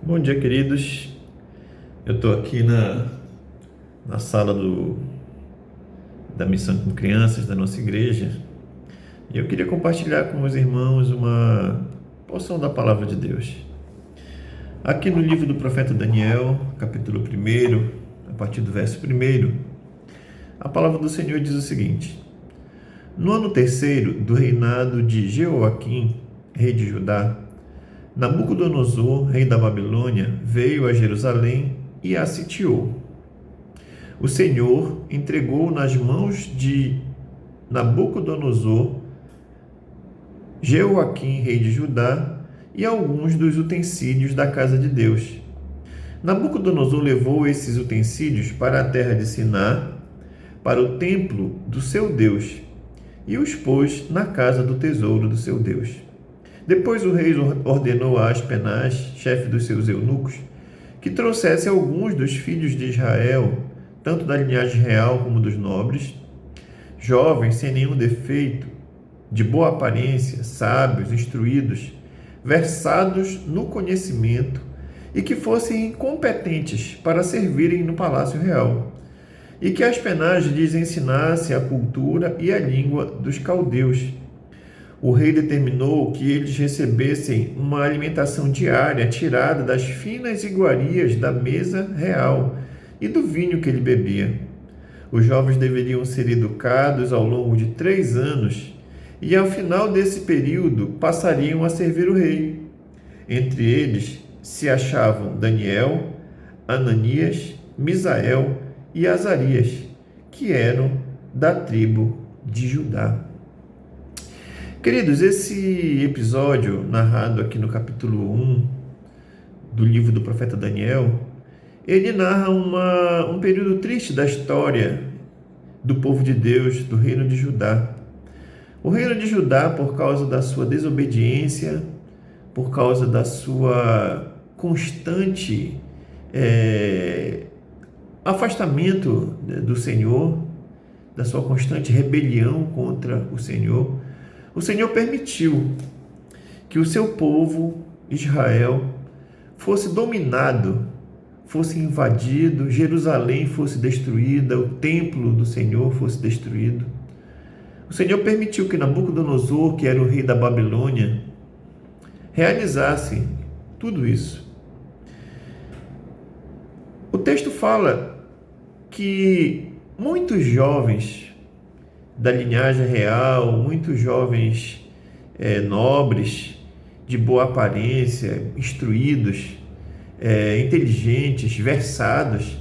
Bom dia, queridos. Eu estou aqui na sala da missão com crianças da nossa igreja e eu queria compartilhar com os irmãos uma porção da palavra de Deus. Aqui no livro do profeta Daniel, capítulo 1, a partir do verso 1, a palavra do Senhor diz o seguinte: No ano terceiro do reinado de Jeoaquim, rei de Judá, Nabucodonosor, rei da Babilônia, veio a Jerusalém e a sitiou. O Senhor entregou nas mãos de Nabucodonosor, Jeoaquim, rei de Judá, e alguns dos utensílios da casa de Deus. Nabucodonosor levou esses utensílios para a terra de Siná, para o templo do seu Deus, e os pôs na casa do tesouro do seu Deus. Depois o rei ordenou a Aspenaz, chefe dos seus eunucos, que trouxesse alguns dos filhos de Israel, tanto da linhagem real como dos nobres, jovens sem nenhum defeito, de boa aparência, sábios, instruídos, versados no conhecimento e que fossem competentes para servirem no palácio real, e que Aspenaz lhes ensinasse a cultura e a língua dos caldeus. O rei determinou que eles recebessem uma alimentação diária tirada das finas iguarias da mesa real e do vinho que ele bebia. Os jovens deveriam ser educados ao longo de 3 anos e, ao final desse período, passariam a servir o rei. Entre eles se achavam Daniel, Ananias, Misael e Azarias, que eram da tribo de Judá. Queridos, esse episódio narrado aqui no capítulo 1 do livro do profeta Daniel, ele narra um período triste da história do povo de Deus, do reino de Judá. O reino de Judá, por causa da sua desobediência, por causa da sua constante afastamento do Senhor, da sua constante rebelião contra o Senhor permitiu que o seu povo, Israel, fosse dominado, fosse invadido, Jerusalém fosse destruída, o templo do Senhor fosse destruído. O Senhor permitiu que Nabucodonosor, que era o rei da Babilônia, realizasse tudo isso. O texto fala que muitos jovens da linhagem real, muitos jovens nobres, de boa aparência, instruídos, inteligentes, versados,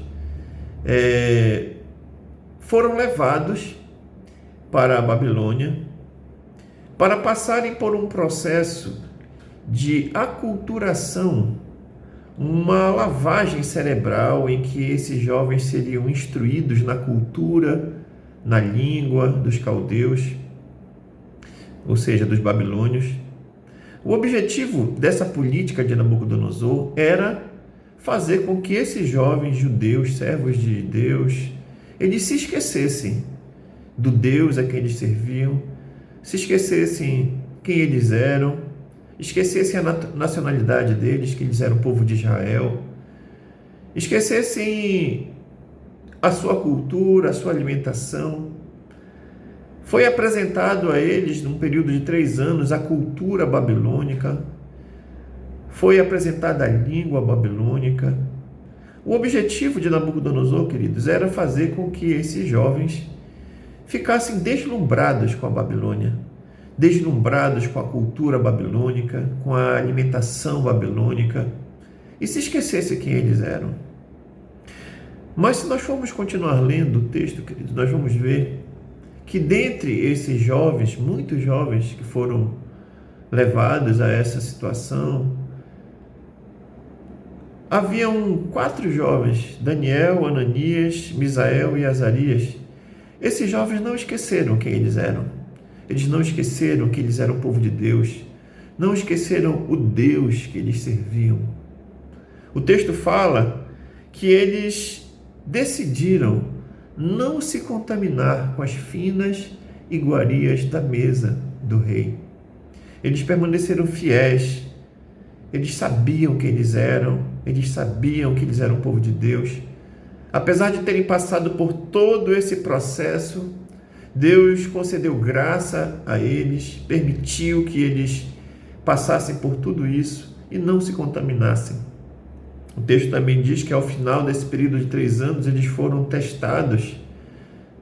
foram levados para a Babilônia para passarem por um processo de aculturação, uma lavagem cerebral em que esses jovens seriam instruídos na cultura, na língua dos caldeus, ou seja, dos babilônios. O objetivo dessa política de Nabucodonosor era fazer com que esses jovens judeus, servos de Deus, eles se esquecessem do Deus a quem eles serviam, se esquecessem quem eles eram, esquecessem a nacionalidade deles, que eles eram o povo de Israel, esquecessem a sua cultura, a sua alimentação. Foi apresentado a eles, num período de 3 anos, a cultura babilônica, foi apresentada a língua babilônica. O objetivo de Nabucodonosor, queridos, era fazer com que esses jovens ficassem deslumbrados com a Babilônia, deslumbrados com a cultura babilônica, com a alimentação babilônica, e se esquecessem quem eles eram. Mas se nós formos continuar lendo o texto, queridos, nós vamos ver que dentre esses jovens, muitos jovens que foram levados a essa situação, haviam 4 jovens, Daniel, Ananias, Misael e Azarias. Esses jovens não esqueceram quem eles eram. Eles não esqueceram que eles eram o povo de Deus. Não esqueceram o Deus que eles serviam. O texto fala que eles decidiram não se contaminar com as finas iguarias da mesa do rei. Eles permaneceram fiéis eles sabiam quem eles sabiam que eles eram o povo de Deus. Apesar de terem passado por todo esse processo, Deus concedeu graça a eles, permitiu que eles passassem por tudo isso e não se contaminassem. O texto também diz que ao final desse período de 3 anos, eles foram testados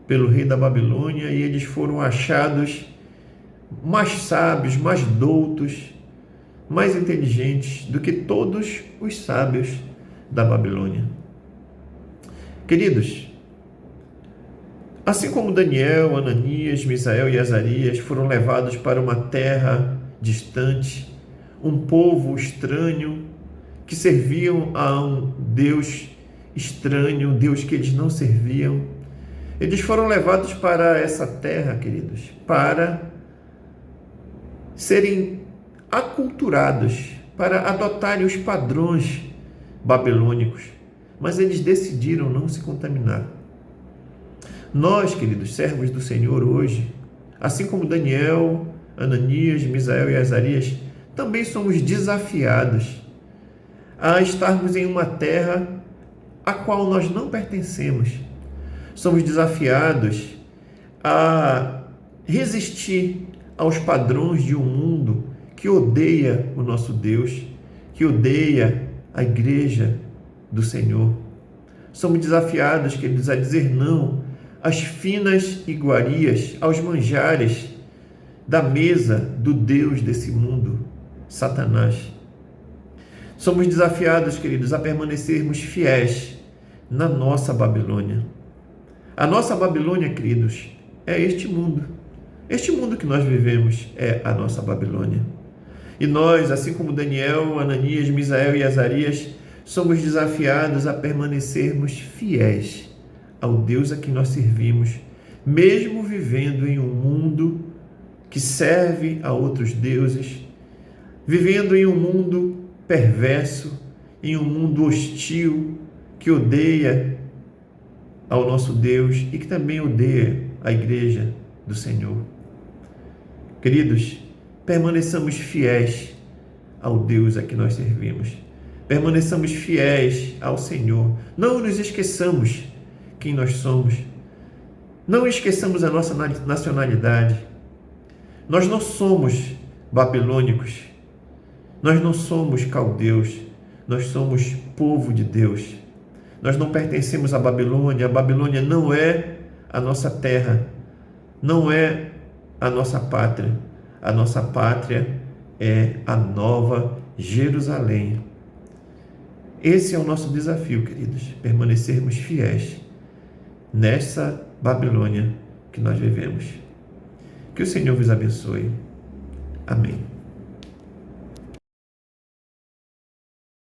pelo rei da Babilônia e eles foram achados mais sábios, mais doutos, mais inteligentes do que todos os sábios da Babilônia. Queridos, assim como Daniel, Ananias, Misael e Azarias foram levados para uma terra distante, um povo estranho, que serviam a um Deus estranho, um Deus que eles não serviam, eles foram levados para essa terra, queridos, para serem aculturados, para adotarem os padrões babilônicos, mas eles decidiram não se contaminar. Nós, queridos servos do Senhor, hoje, assim como Daniel, Ananias, Misael e Azarias, também somos desafiados a estarmos em uma terra a qual nós não pertencemos. Somos desafiados a resistir aos padrões de um mundo que odeia o nosso Deus, que odeia a igreja do Senhor. Somos desafiados, queridos, a dizer não às finas iguarias, aos manjares da mesa do Deus desse mundo, Satanás. Somos desafiados, queridos, a permanecermos fiéis na nossa Babilônia. A nossa Babilônia, queridos, é este mundo. Este mundo que nós vivemos é a nossa Babilônia. E nós, assim como Daniel, Ananias, Misael e Azarias, somos desafiados a permanecermos fiéis ao Deus a quem nós servimos, mesmo vivendo em um mundo que serve a outros deuses, vivendo em um mundo perverso, em um mundo hostil, que odeia ao nosso Deus e que também odeia a igreja do Senhor. Queridos, permaneçamos fiéis ao Deus a que nós servimos. Permaneçamos fiéis ao Senhor. Não nos esqueçamos quem nós somos. Não esqueçamos a nossa nacionalidade. Nós não somos babilônicos. Nós não somos caldeus. Nós somos povo de Deus. Nós não pertencemos à Babilônia. A Babilônia não é a nossa terra. Não é a nossa pátria. A nossa pátria é a nova Jerusalém. Esse é o nosso desafio, queridos. Permanecermos fiéis nessa Babilônia que nós vivemos. Que o Senhor vos abençoe. Amém.